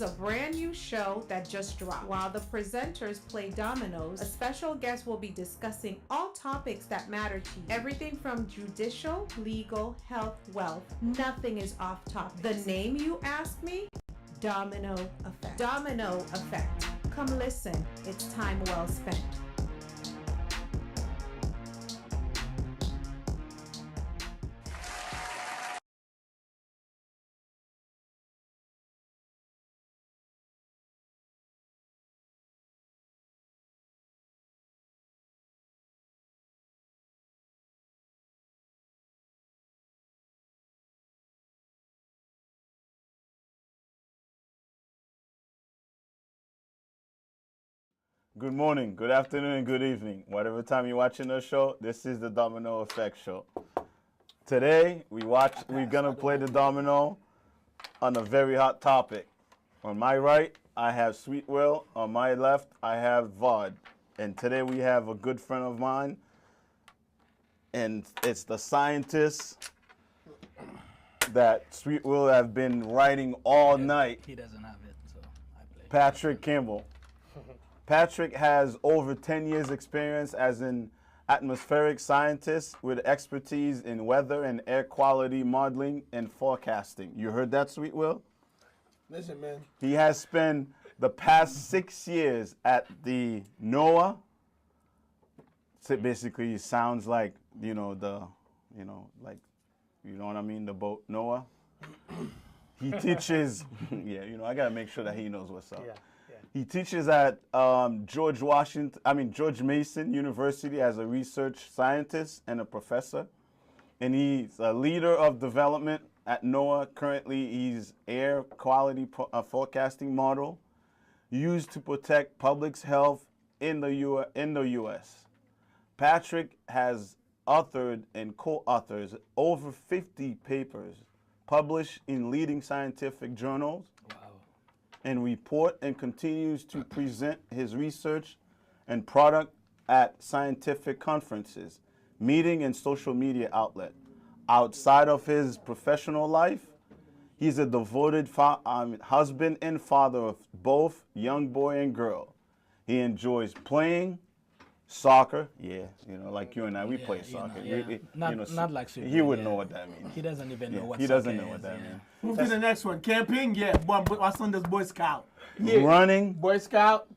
It's a brand new show that just dropped. While the presenters play dominoes, a special guest will be discussing all topics that matter to you. Everything from judicial, legal, health, wealth. Nothing is off topic. The name, you ask me? Domino Effect. Domino Effect. Come listen. It's time well spent. Good morning, good afternoon, and good evening. Whatever time you're watching the show, this is the Domino Effect Show. Today, we're gonna play the domino on a very hot topic. On my right, I have Sweet Will. On my left, I have Vod. And today we have a good friend of mine, and it's the scientist that Sweet Will have been writing all night. He doesn't have it, so I play. Patrick Campbell. Patrick has over 10 years experience as an atmospheric scientist with expertise in weather and air quality modeling and forecasting. You heard that, Sweet Will? Listen, man. He has spent the past 6 years at the NOAA. So basically, it sounds like, you know what I mean, the boat NOAA. He teaches, I got to make sure that he knows what's up. Yeah. He teaches at George Mason University as a research scientist and a professor. And he's a leader of development at NOAA. Currently, he's air quality forecasting model used to protect public's health in the U.S. Patrick has authored and co-authors over 50 papers published in leading scientific journals. And report and continues to present his research and product at scientific conferences, meeting and social media outlet. Outside of his professional life, he's a devoted husband and father of both young boy and girl. He enjoys playing soccer. Yeah, like you and I, we play soccer. Not like Super. He wouldn't know what that means. He doesn't even know what he soccer doesn't know is, what that means. Move to the next one. Camping, yeah. My son does Boy Scout. Yeah. Running, Boy Scout.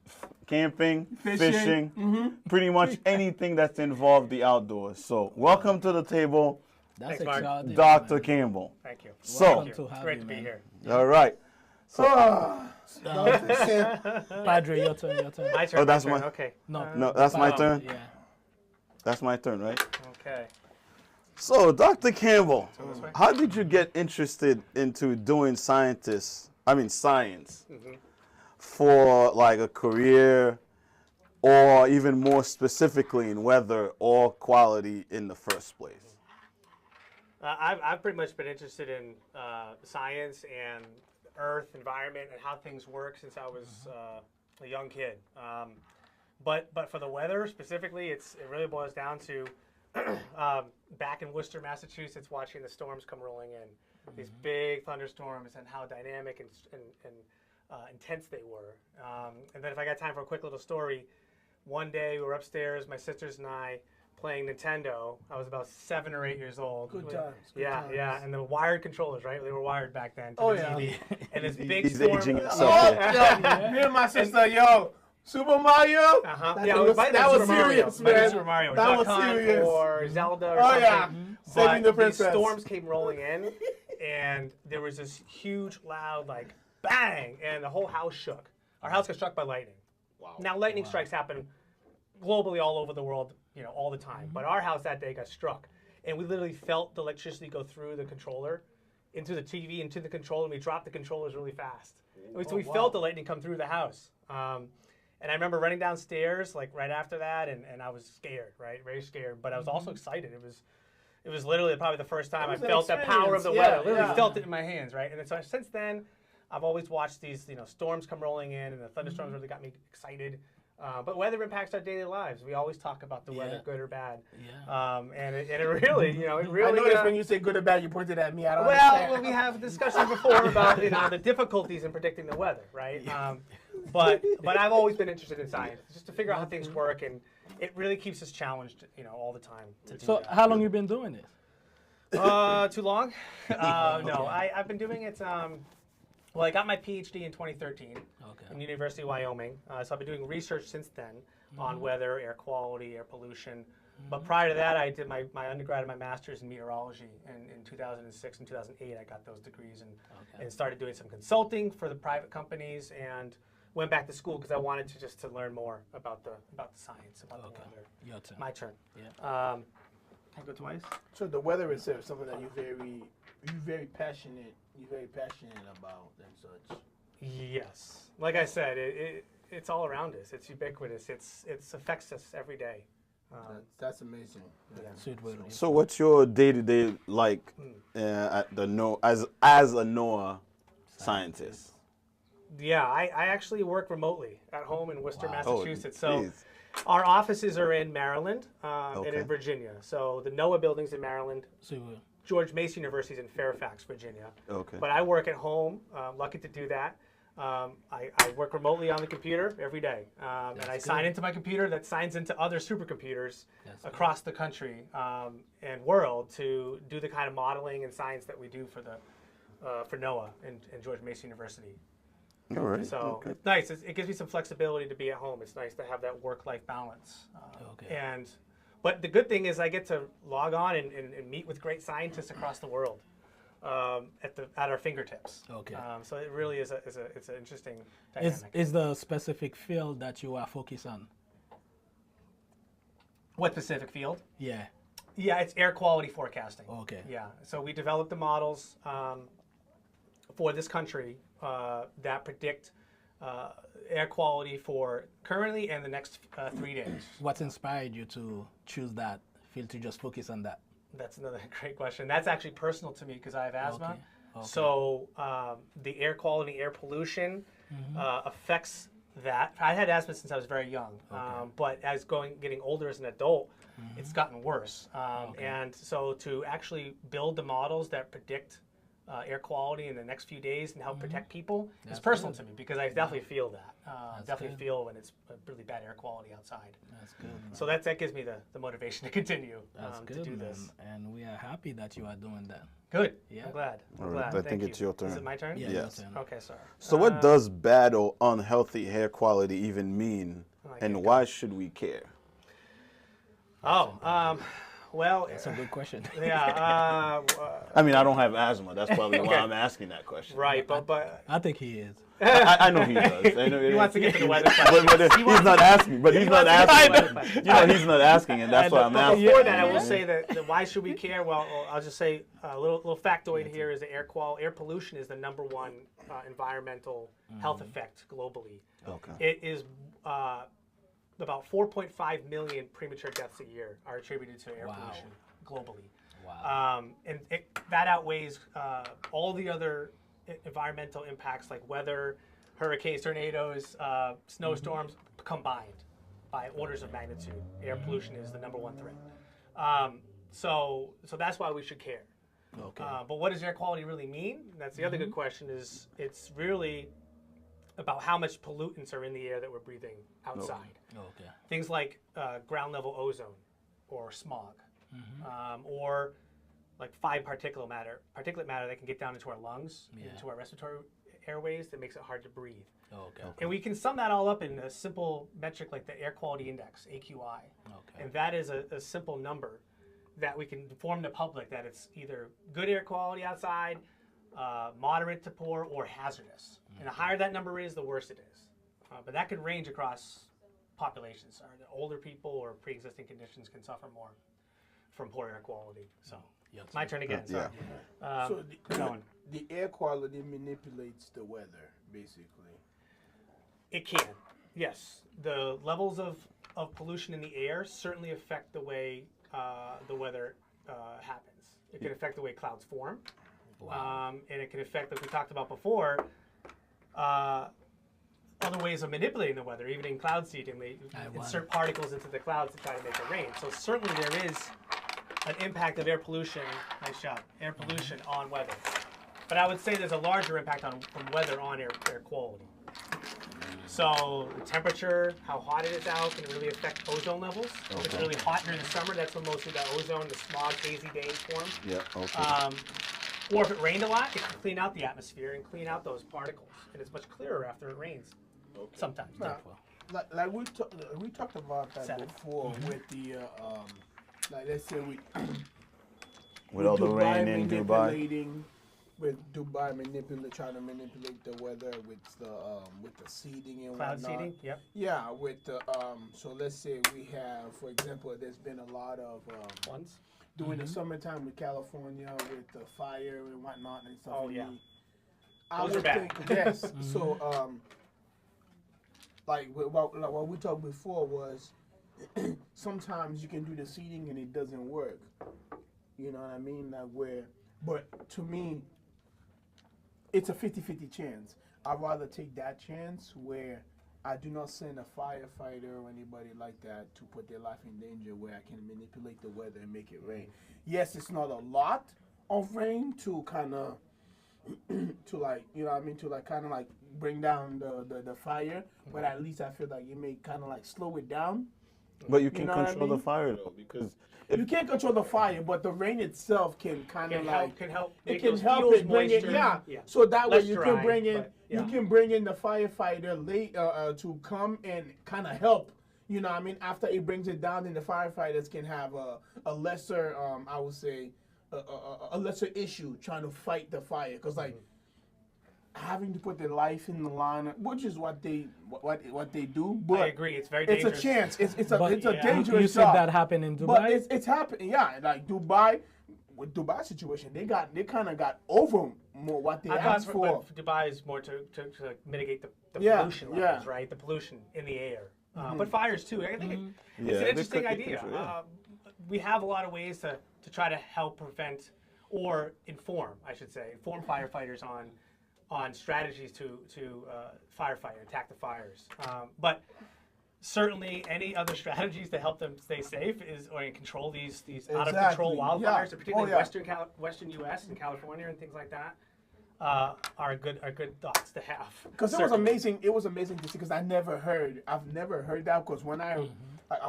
Camping, fishing, pretty much anything that's involved the outdoors. So welcome to the table, That's Thanks, Mark. exciting, Dr. man. Campbell. Thank you. So, Welcome to have Great you, to be man. here. all right. Padre, your turn. My turn. Oh, that's my turn. my- Okay. No, that's my turn. Yeah. That's my turn, right? Okay. So, Dr. Campbell, this way? how did you get interested into doing science for like a career, or even more specifically in weather or quality in the first place? I've pretty much been interested in science and Earth, environment, and how things work since I was a young kid. But for the weather specifically, it really boils down to back in Worcester, Massachusetts, watching the storms come rolling in, these big thunderstorms, and how dynamic and intense they were. And then if I got time for a quick little story, one day we were upstairs, my sisters and I, playing Nintendo. I was about 7 or 8 years old. Good times. Yeah. And the wired controllers, right? They were wired back then. Oh, the yeah. TV. And this big He's storm. aging Oh, himself. Yeah. Me and my sister, yo, Super Mario. Uh-huh. That Yeah, was- might have that been was Super Mario. serious, Might have been man. Super Mario. That was Duck Hunt serious. Or Zelda or Oh, something. yeah. Saving the But princess. these storms came rolling in, and there was this huge, loud, like, bang, and the whole house shook. Our house got struck by lightning. Wow. Now, lightning strikes happen globally all over the world, all the time. But our house that day got struck, and we literally felt the electricity go through the controller, into the TV, into the controller, and we dropped the controllers really fast. So we felt the lightning come through the house. And I remember running downstairs, like, right after that, and I was scared, right? Very scared. But I was also excited. It was literally probably the first time I felt the power of the weather. Literally felt it in my hands, right? And then, so since then, I've always watched these, storms come rolling in, and the thunderstorms really got me excited. But weather impacts our daily lives. We always talk about the weather, good or bad. Yeah. And it really, it really. I noticed when you say good or bad, you pointed at me. I don't Well, understand. we have discussions before about the difficulties in predicting the weather, right? But I've always been interested in science, just to figure out how things work, and it really keeps us challenged, all the time. To do So that. how long you been doing this? Too long? No, I've been doing it. Well, I got my PhD in 2013 in University of Wyoming. So I've been doing research since then on weather, air quality, air pollution. But prior to that, I did my undergrad and my master's in meteorology. And in 2006 and 2008, I got those degrees and started doing some consulting for the private companies and went back to school because I wanted to learn more about the science, about the weather. Your turn. My turn. Yeah. Can I go twice? So the weather itself is something that you're very passionate about and such. Yes. Like I said, it's all around us. It's ubiquitous. It affects us every day. That's amazing. Sweet word. So what's your day-to-day like at the NOAA, as a NOAA scientist? Yeah, I actually work remotely at home in Worcester, Massachusetts. Oh, so geez. our offices are in Maryland and in Virginia. So the NOAA building's in Maryland. So George Mason University is in Fairfax, Virginia. Okay. But I work at home. Lucky to do that. I work remotely on the computer every day, and I sign into my computer that signs into other supercomputers across the country and world to do the kind of modeling and science that we do for NOAA and George Mason University. All right. So it's nice. It gives me some flexibility to be at home. It's nice to have that work-life balance. But the good thing is I get to log on and meet with great scientists across the world at our fingertips. Okay. So it really is it's an interesting dynamic. is the specific field that you are focused on? What specific field? Yeah. Yeah, it's air quality forecasting. Okay. Yeah. So we developed the models for this country that predict air quality for currently and the next 3 days. What inspired you to choose that field to just focus on that? That's another great question. That's actually personal to me because I have asthma. Okay. So the air quality, air pollution affects that. I had asthma since I was very young, but as getting older as an adult, it's gotten worse. And so to actually build the models that predict air quality in the next few days and help protect people is personal to me because I definitely feel that. Definitely feel when it's really bad air quality outside. That's good. Man. So that gives me the motivation to continue to do this. And we are happy that you are doing that. Good. Yeah. I'm glad. All right. I think it's your turn. Is it my turn? Yeah, Yes. your turn. Okay, sorry. So what does bad or unhealthy air quality even mean, I and get why should we care? Well, That's a good question. yeah. I mean, I don't have asthma. That's probably why I'm asking that question. Right, but I think he is. I know he does. I know he wants to get to the weather question. But he's not asking. But he's not asking. Asking. He's not asking, and that's why I'm But asking. before that, I will say that why should we care? Well, I'll just say a little factoid here is that air pollution is the #1 environmental health effect globally. Okay. It is about 4.5 million premature deaths a year are attributed to air pollution globally. Wow. And that outweighs all the other environmental impacts like weather, hurricanes, tornadoes, snowstorms combined by orders of magnitude. Air pollution is the #1 threat. So that's why we should care. Okay. But what does air quality really mean? That's the other good question. Is it's really about how much pollutants are in the air that we're breathing outside. Okay. Things like ground level ozone or smog, or like fine particulate matter that can get down into our lungs, into our respiratory airways that makes it hard to breathe. Okay. And we can sum that all up in a simple metric like the air quality index, AQI. Okay. And that is a simple number that we can inform the public that it's either good air quality outside, moderate to poor, or hazardous. And the higher that number is, the worse it is. But that could range across populations. The older people or pre-existing conditions can suffer more from poor air quality. So it's my turn again. Sorry. So going. the air quality manipulates the weather, basically. It can, yes. The levels of pollution in the air certainly affect the way the weather happens. It can affect the way clouds form. And it can affect, like we talked about before, other ways of manipulating the weather, even in cloud seeding. They insert particles into the clouds to try to make it rain. So certainly there is an impact of air pollution, nice job, air pollution on weather. But I would say there's a larger impact from weather on air quality. So the temperature, how hot it is out, can really affect ozone levels. If it's really hot during the summer, that's when most of the ozone, the smog, hazy days form. Yeah, okay. Or if it rained a lot, it can clean out the atmosphere and clean out those particles. And it's much clearer after it rains. Sometimes. Like we talked about that before with the like let's say with all the rain in Dubai. Trying to manipulate the weather with the seeding and cloud whatnot. seeding. Yep. Yeah, with the so let's say we have, for example, there's been a lot of ones during the summertime with California with the fire and whatnot and stuff. Oh yeah. I would think yes. So like what we talked before was sometimes you can do the seeding and it doesn't work. You know what I mean? But to me, it's a 50-50 chance. I'd rather take that chance where I do not send a firefighter or anybody like that to put their life in danger, where I can manipulate the weather and make it rain. Yes, it's not a lot of rain to kind of, to like, you know what I mean, to like kind of like bring down the fire, but at least I feel like you may kind of like slow it down. But you can control the fire though, because you can't control the fire, but the rain itself can kind of like help. It can help it bring it, yeah. So that way you can bring in you can bring in the firefighter late to come and kind of help. You know what I mean? After it brings it down, then the firefighters can have a lesser, I would say, a lesser issue trying to fight the fire, because like having to put their life in the line, which is what they do. But I agree, it's very dangerous. It's a chance. It's a dangerous You said job. that happened in Dubai. But it's happening. Yeah, like Dubai, with Dubai situation, they kind of got over more what they asked for. But Dubai is more to mitigate the pollution levels, right? The pollution in the air, but fires too. I think it's an interesting idea. We have a lot of ways to try to help prevent or inform firefighters on strategies to firefight, attack the fires. But certainly any other strategies to help them stay safe or control these out of control wildfires, particularly Western U.S. and California and things like that, are good thoughts to have. Because it was amazing. It was amazing to see, because I've never heard that, because when I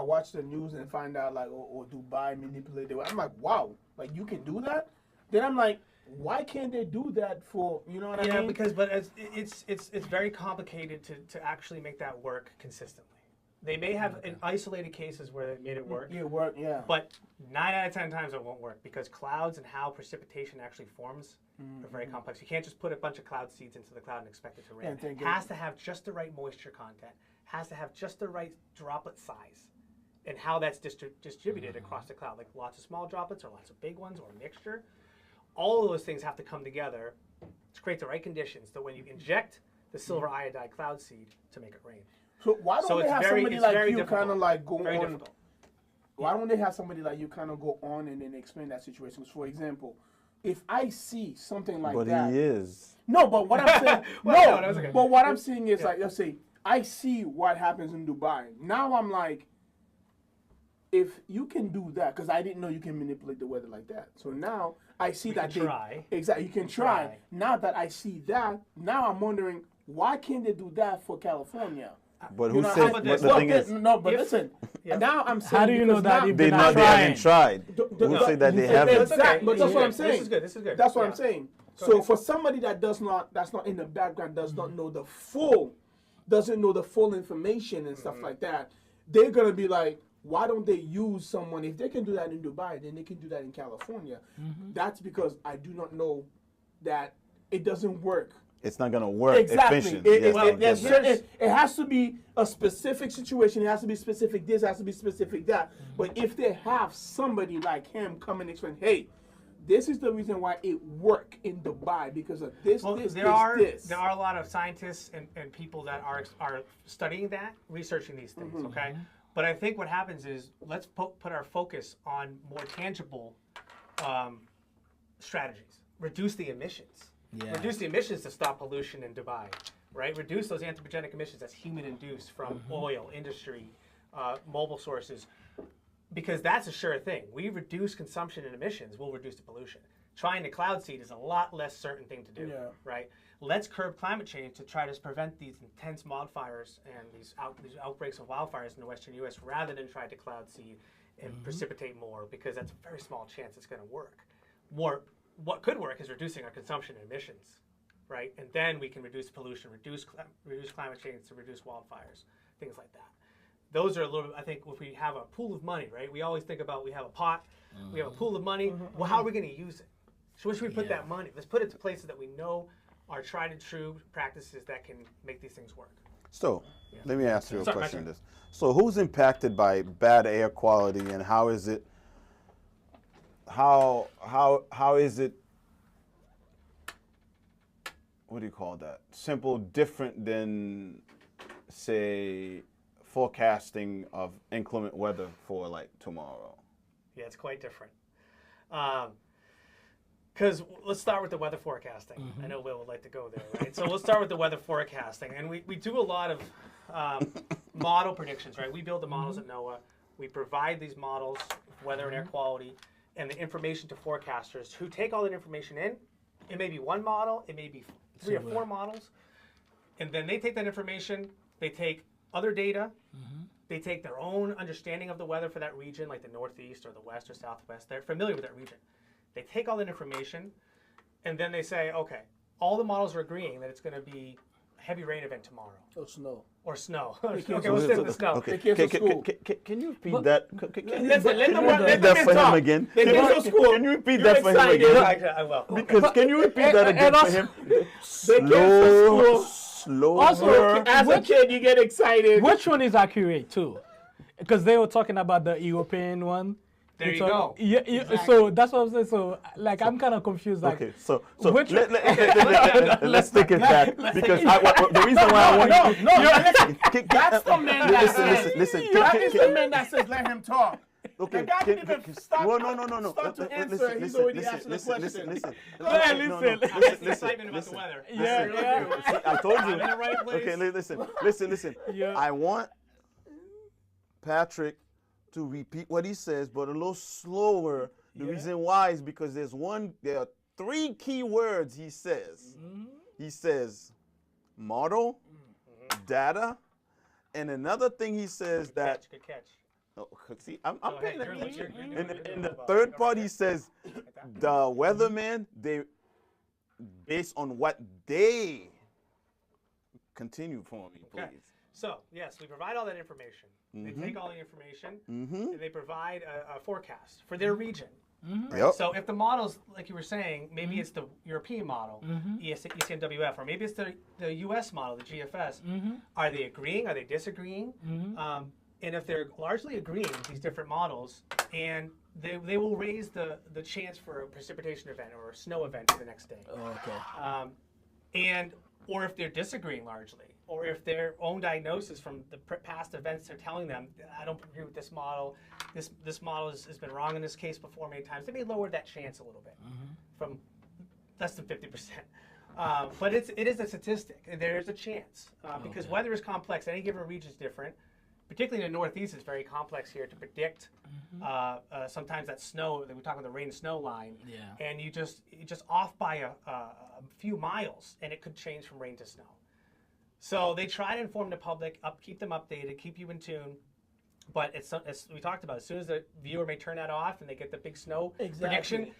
watched the news and find out like Dubai manipulated, I'm like, wow, like you can do that. Then I'm like, why can't they do that for, you know what I mean? Yeah, because it's very complicated to actually make that work consistently. They may have isolated cases where they made it work. It worked, yeah. But 9 out of 10 times it won't work, because clouds and how precipitation actually forms are very complex. You can't just put a bunch of cloud seeds into the cloud and expect it to rain. It has to have just the right moisture content, has to have just the right droplet size, and how that's distributed across the cloud, like lots of small droplets or lots of big ones or a mixture. All of those things have to come together to create the right conditions that when you inject the silver iodide cloud seed to make it rain. So why don't they have somebody like you kind of like go on? Why don't they have somebody like you kind of go on and then explain that situation? For example, if I see something like that. But he is. No, but what I'm saying. But what I'm saying is like, let's say I see what happens in Dubai. Now I'm like, if you can do that, because I didn't know you can manipulate the weather like that. So now I see that you can try. Exactly, you can try. Now that I see that, now I'm wondering, why can't they do that for California? But who said? But the thing is, no. But listen. Now I'm saying. How do you know that if they they're not haven't tried? Who say that they haven't? Exactly. But that's what I'm saying. This is good. That's what I'm saying. So for somebody that's not in the background, does not know doesn't know the full information and stuff like that, they're gonna be like, why don't they use someone? If they can do that in Dubai, then they can do that in California. That's because I do not know that it doesn't work. It's not going to work efficient. It has to be a specific situation. It has to be specific this, it has to be specific that. But if they have somebody like him come and explain, hey, this is the reason why it worked in Dubai, because of this, there are a lot of scientists and people that are studying that, researching these things, okay? But I think what happens is, let's put our focus on more tangible strategies. Reduce the emissions. Yeah. Reduce the emissions to stop pollution in Dubai. right? Reduce those anthropogenic emissions that's human-induced from oil, industry, mobile sources, because that's a sure thing. We reduce consumption and emissions, we'll reduce the pollution. Trying to cloud seed is a lot less certain thing to do, right? Let's curb climate change to try to prevent these intense wildfires and these outbreaks of wildfires in the western U.S. rather than try to cloud seed and precipitate more, because that's a very small chance it's going to work. What could work is reducing our consumption and emissions, right? And then we can reduce pollution, reduce climate change, to reduce wildfires, things like that. Those are a little bit, I think, if we have a pool of money, right? We always think about, we have a pot, we have a pool of money. Well, how are we going to use it? So where should we put that money? Let's put it to places that we know are tried and true practices that can make these things work. So, let me ask you a question on this. So, who's impacted by bad air quality, and how is it? How is it? What do you call that? Different than, say, forecasting of inclement weather for like tomorrow. Yeah, it's quite different. Because let's start with the weather forecasting. I know Will would like to go there, right? So let's start with the weather forecasting. And we do a lot of model predictions, right? We build the models at NOAA. We provide these models, weather and air quality, and the information to forecasters who take all that information in. It may be one model, it may be 3 or 4 models. And then they take that information, they take other data, they take their own understanding of the weather for that region, like the Northeast or the West or Southwest. They're familiar with that region. They take all that information, and then they say, okay, all the models are agreeing that it's going to be a heavy rain event tomorrow. Or snow. Or snow. Okay, we'll stick with the snow. Okay. Can you repeat that? Listen, let them repeat that for him again? Can you repeat that for him again? I will. Because can you repeat that again for him? Slow. Also, as a kid, you get excited. Which one is accurate too? Because they were talking about the European one. There you go. Yeah, exactly. So that's what I'm saying. So, like, I'm kind of confused. Like, okay, so which let's take it back, because the reason why I want That's the man that says. Listen. That is the man that says, let him talk. Okay. The guy didn't even stop. No. Start to answer. He's already asking the question. Listen. Listen. Excitement about the weather. Yeah. I told you. I'm in the right place. Okay, listen. Yeah. I want Patrick to repeat what he says, but a little slower. The reason why is because there are 3 key words he says. He says model, data, and another thing he says that. Good catch. Oh, see, I'm paying attention. You're And the third part, he says the weatherman, they based on what they continue for me, please. Okay. So, yes, we provide all that information. They take all the information, and they provide a forecast for their region. Right? Yep. So if the models, like you were saying, maybe it's the European model, ECMWF, or maybe it's the US model, the GFS, are they agreeing? Are they disagreeing? And if they're largely agreeing, these different models, and they will raise the chance for a precipitation event or a snow event for the next day. Okay. Or if they're disagreeing largely, or if their own diagnosis from the past events are telling them, I don't agree with this model, this model has been wrong in this case before many times, they may lower that chance a little bit from less than 50%. But it is a statistic, and there is a chance, because weather is complex. Any given region is different. Particularly in the Northeast, it's very complex here to predict. Sometimes that snow, we talk about the rain snow line, and you just off by a few miles, and it could change from rain to snow. So they try to inform the public, keep them updated, keep you in tune. But as we talked about, as soon as the viewer may turn that off and they get the big snow prediction,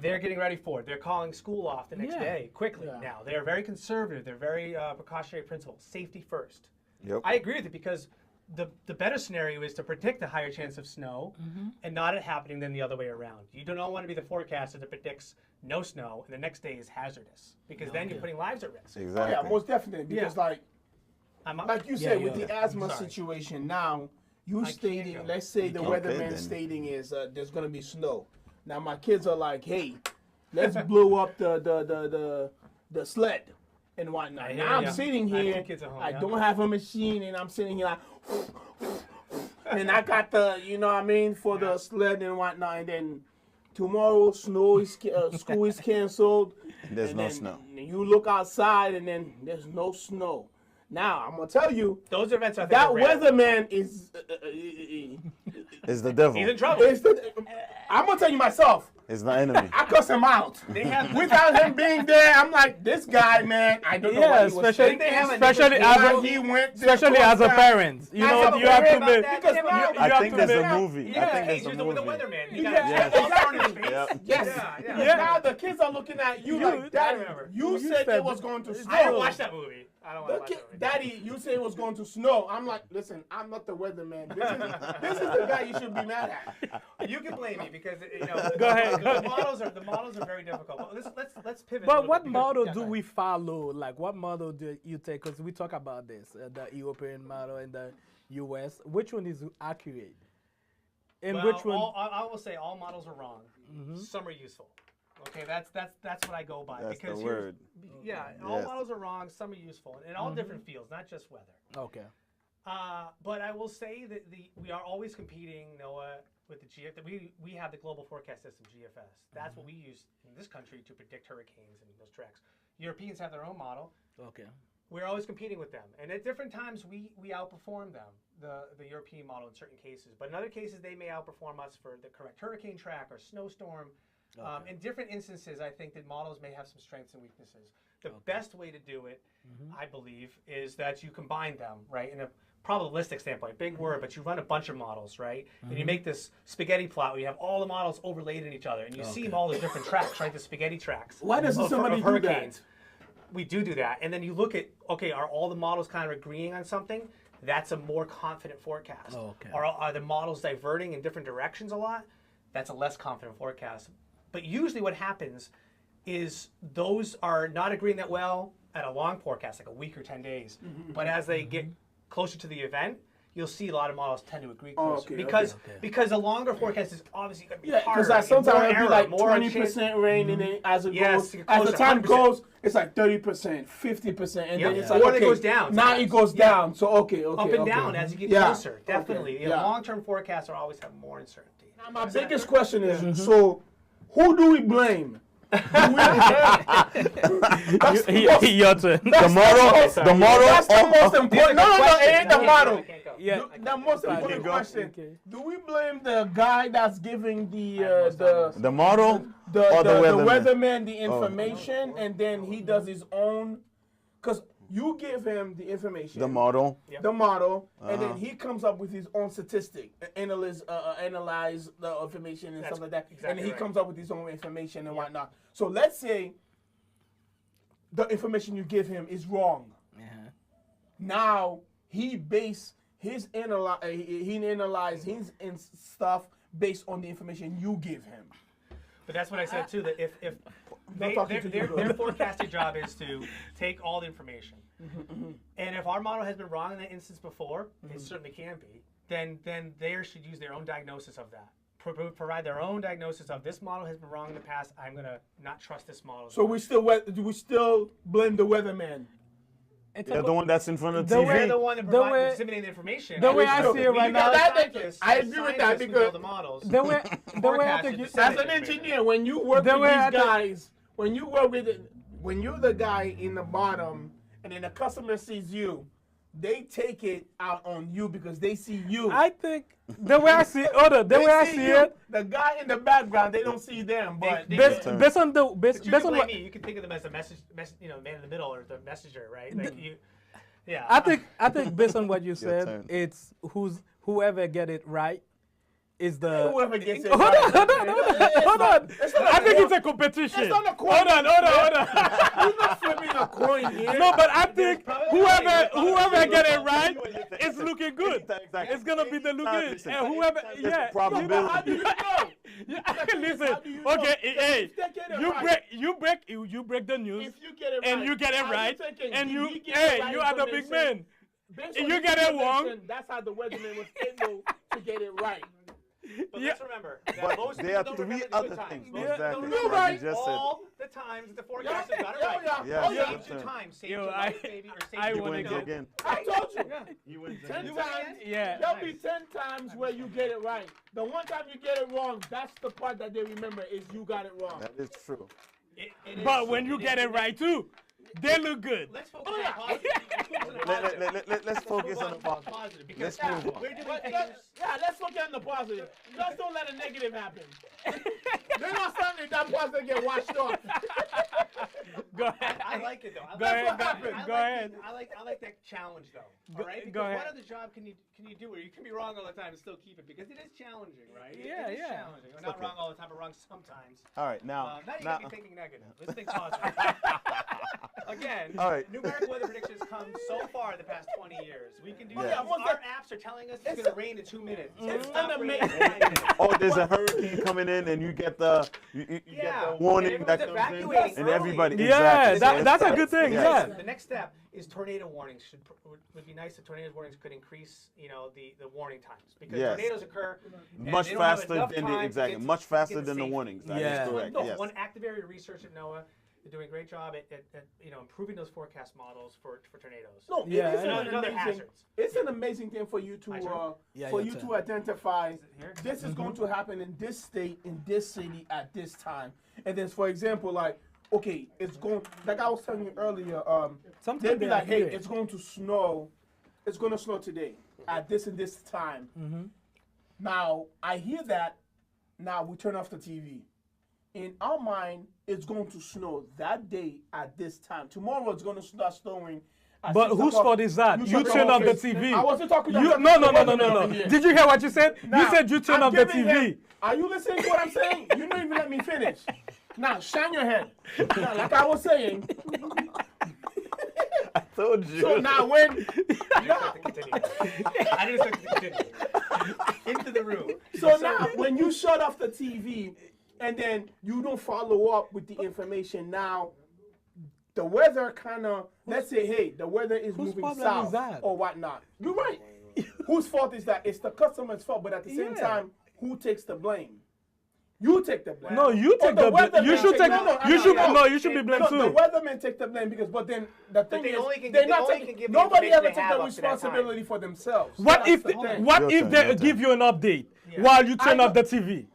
they're getting ready for it. They're calling school off the next day quickly now. They're very conservative. They're very precautionary principle. Safety first. Yep. I agree with it, because the better scenario is to predict a higher chance of snow and not it happening than the other way around. You don't want to be the forecaster that predicts no snow and the next day is hazardous, because then you're putting lives at risk. Exactly. Oh, yeah, most definitely. Because like you said, with the asthma Sorry. situation now, stating, let's say the weatherman stating is there's going to be snow. Now my kids are like, hey, let's blow up the sled and whatnot. Now I'm sitting here, I don't have a machine, and I'm sitting here like, and I got the, you know what I mean, for the sled and whatnot, and then tomorrow school is canceled. There's and no then snow. You look outside and then there's no snow. Now I'm gonna tell you, Those events I think that are rare. weatherman is. It's the devil. He's in trouble. I'm gonna tell you myself. It's the enemy. I cuss him out. They have Without him being there, I'm like, this guy, man. I don't know Yeah, what he was especially thinking. especially as Why a he went. especially as a parent. You know, you have to make. Because now, I think there's make- a movie. Yeah, I think he's there's a the movie. weatherman. He Yeah, got exactly. his face. Yep. yes. Yeah. Because now the kids are looking at you like, Daddy, remember. you You said said it was going to snow. I didn't watch that movie. I don't want to watch that movie. Daddy, you said it was going to snow. I'm like, listen, I'm not the weatherman. This is the guy you should be mad at. You can blame me because you know. Go ahead, go The models are very difficult. But let's pivot. a But little what bit because- model yeah, do go ahead. we follow? Like, what model do you take? Because we talk about this, the European model and the U.S. Which one is accurate? And Well, which one? I will say all models are wrong. Some are useful. Okay, that's what I go by. That's because the here's- word. Yeah, all Yes. models are wrong. Some are useful in all different fields, not just weather. Okay. But I will say that we are always competing, Noah, with the we have the global forecast system GFS. That's what we use in this country to predict hurricanes and those tracks. Europeans have their own model. Okay. We're always competing with them, and at different times we outperform them, the European model in certain cases. But in other cases, they may outperform us for the correct hurricane track or snowstorm. In different instances, I think that models may have some strengths and weaknesses. The best way to do it, I believe, is that you combine them, right? In a probabilistic standpoint, big word, but you run a bunch of models, right? And you make this spaghetti plot where you have all the models overlaid in each other, and you see all the different tracks, right? The spaghetti tracks. Why doesn't of somebody do hurricanes. that? We do that, and then you look at, okay, are all the models kind of agreeing on something? That's a more confident forecast. Okay. Are the models diverting in different directions a lot? That's a less confident forecast. But usually what happens is those are not agreeing that well at a long forecast, like a week or 10 days. But as they get closer to the event, you'll see a lot of models tend to agree closer. okay, because a longer forecast is obviously going to be Yeah, harder. because and sometimes more it'll be error, like more 20% rain, and then as it Yes, goes, it goes as the to time 100%. goes, it's like 30%, 50%, and then Yep. it's like, Or it okay, goes down now sometimes. it goes Yeah. down. So okay, up and down as you get closer. Definitely. Yeah. Long-term forecasts are always have more uncertainty. Now my biggest question is, so who do we blame? Your turn. The model. The model. That's the most important. No, it ain't the model. Yeah. The most important go. question: Okay. do we blame the guy that's giving the The model the or the weatherman? weatherman the information, and then he does his own? Because you give him the information, The model. the model, and then he comes up with his own statistic, analyze the information and That's stuff like that, exactly and he right. comes up with his own information and whatnot. So let's say the information you give him is wrong. Now he base his analyze his stuff based on the information you give him. But that's what I said too. That if talking to you, their forecasting job is to take all the information, and if our model has been wrong in that instance before, it certainly can be. Then they should use their own diagnosis of that. Provide their own diagnosis of this model has been wrong in the past. I'm gonna not trust this model. So we still blame the weatherman. They're the one that's in front of The TV. way- They're the one that the provides way- disseminating the information. the way I see it right now- I agree with that because the models. The way I think you, as an engineer, when you work The with way I these think- guys, when you're the guy in the bottom, and then the customer sees you, they take it out on you because they see you. I think the way I see it, the way I see you. it, The guy in the background, they don't see them, but They- based on the But based you on can blame what me. You can think of them as a man in the middle or the messenger, right? Like you, yeah. I think based on what you said, turn. it's whoever get it right is the. whoever gets it. Hold right. on. I think it's a competition. It's not a coin. Hold on. You're not flipping a coin here. No, but I think probably whoever get it Anytime right you and you think- is looking good. Exactly. It's gonna be the look Anytime, good, listen, and whoever, anytime there's a yeah. probability. How do you know? Listen, How do you know? okay, hey, If they get it you right. break the news, If you get it and right, you get it how right, thinking? and Did you, he get hey, the right you are the big information? man. Based If on you the get it wrong- information, that's how the weatherman was able to get it right. But Yeah. let's remember that But most there people are don't three remember the other good times. things. Most Yeah. Exactly. don't You're remember right. You just said. all the the times the forecasters got it right. Yeah. Save your time. Save your life, baby. Or save I your wanna Wins go. again. I told you. He wins 10 again. times. Yeah. There'll be 10 times where you get it right. The one time you get it wrong, that's the part that they remember is you got it wrong. That is true. It is But when true. you get it right too, they look good. Let's focus on the positive. Let's focus on the positive. positive. Because Let's move on. we're doing But things. let's look at the positive. Just don't let a negative happen. They're not something that positive get washed off. Go ahead. I like it though. Go ahead, I go like ahead. I like that challenge though. All right. Go Because ahead. what other job can you do where you can be wrong all the time and still keep it? Because it is challenging, right? Yeah, it is yeah. challenging. We're not Okay. wrong all the time, but wrong sometimes. All right, now, Now you now, got me thinking negative. Let's think positive. Again, All right. numeric weather predictions come so far in the past 20 years. We can do Yeah. this. Yeah, what's Our that? apps are telling us it's going to rain in 2 minutes. It's Stop an raining amazing- in 9 minutes. oh, there's a hurricane coming in, and you get the you get Yeah. the warning And that everyone's comes in, evacuating and early. everybody. Yeah, exactly. that's a good thing. Yes. Yeah. The next step is tornado warnings. Would be nice if tornado warnings could increase, the warning times because Yes. tornadoes occur and Much they don't have faster enough than time the to exactly, get to- much to faster get to than the safety. warnings. That is Yeah. correct. No, Yes. one active area research at NOAA. They're doing a great job at improving those forecast models for tornadoes. No, Yeah, it's and an other amazing. hazards. It's an amazing thing for you My turn? to Yeah, for your you turn. to identify Here? this is going to happen in this state, in this city, at this time. And then, for example, like, okay, it's going, like I was telling you earlier, Sometimes they'd be they like, hey, accurate. it's going to snow. It's going to snow today at this and this time. Now, I hear that. Now we turn off the TV. In our mind, it's going to snow that day at this time. Tomorrow it's going to start snowing. at But 6 whose o'clock. fault is that? You shut turn off the office. TV. I wasn't talking to You, you. no. Did you hear what you said? You Now, said you turn I'm off the giving TV. him- are you listening to what I'm saying? You don't even let me finish. Now, shine your head. Now, like I was saying. I told you. So now when. I didn't expect it to continue. Into the room. So now when you shut off the TV and then you don't follow up with the information, now the weather kind of, let's say, hey, the weather is Whose moving problem south is that? or whatnot. You're right. Whose fault is that? It's the customer's fault, but at the same Yeah. time, who takes the blame? You take the blame. No, you Or take the blame. weatherman You should take. You should. no. No, you should be blamed No, the too. weathermen take the blame because, but then the thing they is, only can they're give- not they only taking. can give the Nobody information ever they take have the up to that time. responsibility for themselves. What That's if? the thing. What Your if turn, they your give turn. you an update Yeah. while you turn I off the TV?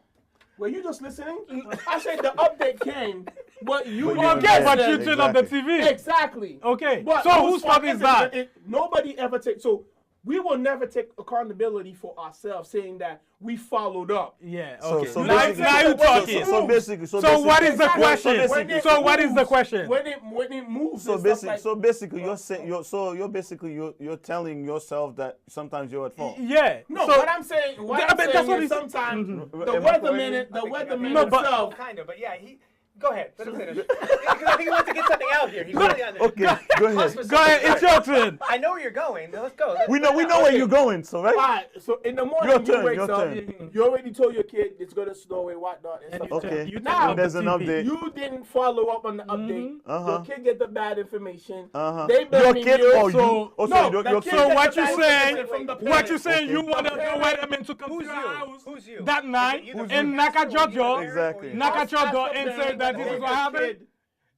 Were you just listening? I said the update came, but you But were you were Okay, there. but you Exactly. turn off the TV. Exactly. Okay. But So whose fault is that? Nobody ever takes. So we will never take accountability for ourselves, saying that we followed up. Yeah. So- Okay. so now, basically- now you so- talking. So basically, So what is the Exactly. question? When it So what is the moves- question? When it moves, So and stuff basically, you're saying you're telling yourself that sometimes you're at fault. Yeah. No, so, what I'm saying, Yeah, but that's saying what is he's- sometimes Mhm. the Am I weatherman, correct? No, but- himself. Kind of, but yeah, go ahead. Let him finish. Because I think he wants to get something out here. He's really on Okay, go ahead. go ahead. It's your turn. I know where you're going. Now let's go. We know where you're going, so right? All right, so in the morning Your you turn, wake your up, turn. you already told your kid it's gonna snow and whatnot. And stuff. Okay. You turn Now, off there's the an TV. update. You didn't follow up on the update. Uh-huh. Your kid get the bad information. Uh-huh. They Your blaming kid you. or you? So- Oh, No, your the your kid kid. So get what the you bad saying? information from the What you parents. saying? You Okay. want the weatherman to come Who's to your you? house Who's you? that night Is it you, the and knock at your forecaster, or door, you, the Exactly. parent, or you? knock at your Us door as the and say parent, that this or is the what happened? kid,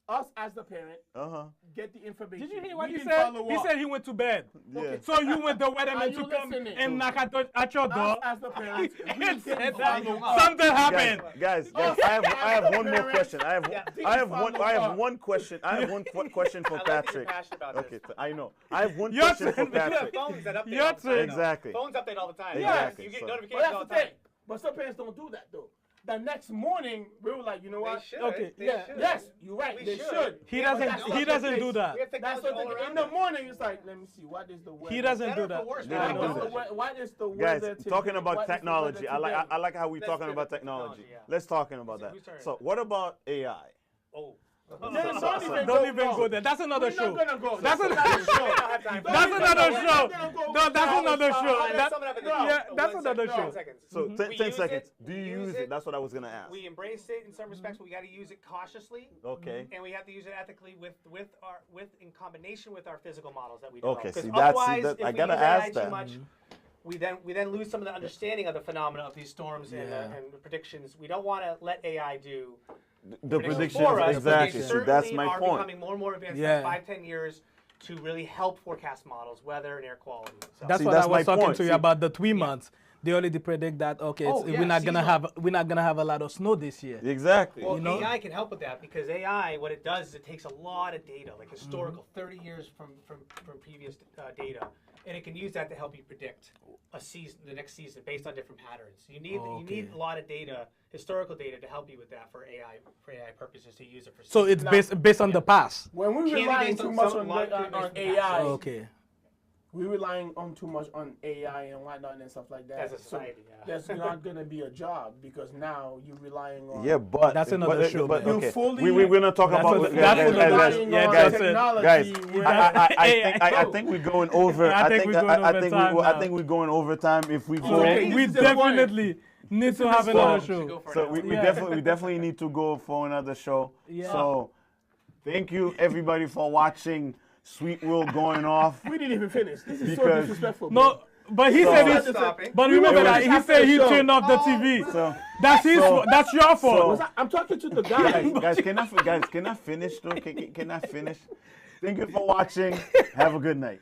us as the parent Uh-huh. get the information. Did you hear what We he can said? follow He up. said he went to bed. Yeah. So you want the Are weatherman you to come listening? and knock at your door Us as the parents, we and can said follow that up. something happened. Guys, I have one more question. I have one question. I have one question for I like that you're Patrick. passionate about Okay, this. I know. I have one Your question for turn. You have Patrick. phones that update Your all the time. turn. Exactly. Phones update all the time. Exactly, You get so- But notifications all that's the the time. thing. But some parents don't do that though. The next morning, we were like, you know They what? should. Okay, They yeah. should. Yes, you're right. We They should. should. He But doesn't. that's He not the doesn't case. do that. We have That's technology the all thing. around In the us. morning, it's like, let me see, what is the weather? He doesn't Better do that. for worse. They What don't is do the that. what is the Guys, weather today? talking What about is the technology, weather today? I like how we Let's talking do about the technology. technology, yeah. Let's talking about that. Whose turn? So what about AI? Oh. Don't even Don't even go there. That's another We're show. not gonna go. That's there. another show. We don't have time for That's that. another We're show. not gonna go No, with that's that. another show. Let's That- sum it up in no. the- Yeah, that's one another second. show. 10 seconds. So We 10 use seconds. it, Do you we use it? That's what I was gonna ask. We embrace it in some respects, but we got to use it cautiously, Okay. and we have to use it ethically in combination with our physical models that we develop. Okay, 'Cause see, that's- otherwise, that- if I we gotta use AI ask too that. much, we then lose some of the understanding of the phenomena of these storms Yeah. and predictions. We don't want to let AI do the predictions, for us, but exactly. they See, that's certainly my are point. becoming more and more advanced Yeah. in 5-10 years to really help forecast models, weather and air quality. So. That's See, what that's I was my talking point. to you See- about the 3 months. They already predict that we're not gonna have a lot of snow this year. Exactly. Well, You know? AI can help with that because AI, what it does is it takes a lot of data, like historical, 30 years from previous data, and it can use that to help you predict a season, the next season, based on different patterns. You need a lot of data, historical data, to help you with that for AI purposes to use it for. So it's based on the past. When we Can be relying based too on much some- on, a lot of it on based on AI, Okay. we're relying on too much on AI and whatnot and stuff like that. As a society, so yeah. That's not gonna be a job because now you're relying on. Yeah, but That's another show, But man. okay, You fully- we're gonna talk That's about what- guys, that's guys, another guys, show. relying Yeah, on that's it. technology. guys. where- I think we're going over. I think we're going over time I now. think we're going over time if we go. Okay. We This is the point. definitely need to have the another point. show. So we definitely need to go for another show. Yeah. So thank you everybody for watching Sweet Will going off. We didn't even finish. This is so Because- disrespectful. No, but he So- said Stop he. Stopping. But remember It that was- he said he Show. turned off the TV. So That's his. So- That's your fault. so- I'm talking to the guy. guys, can I finish though? Can I finish? Thank you for watching. Have a good night.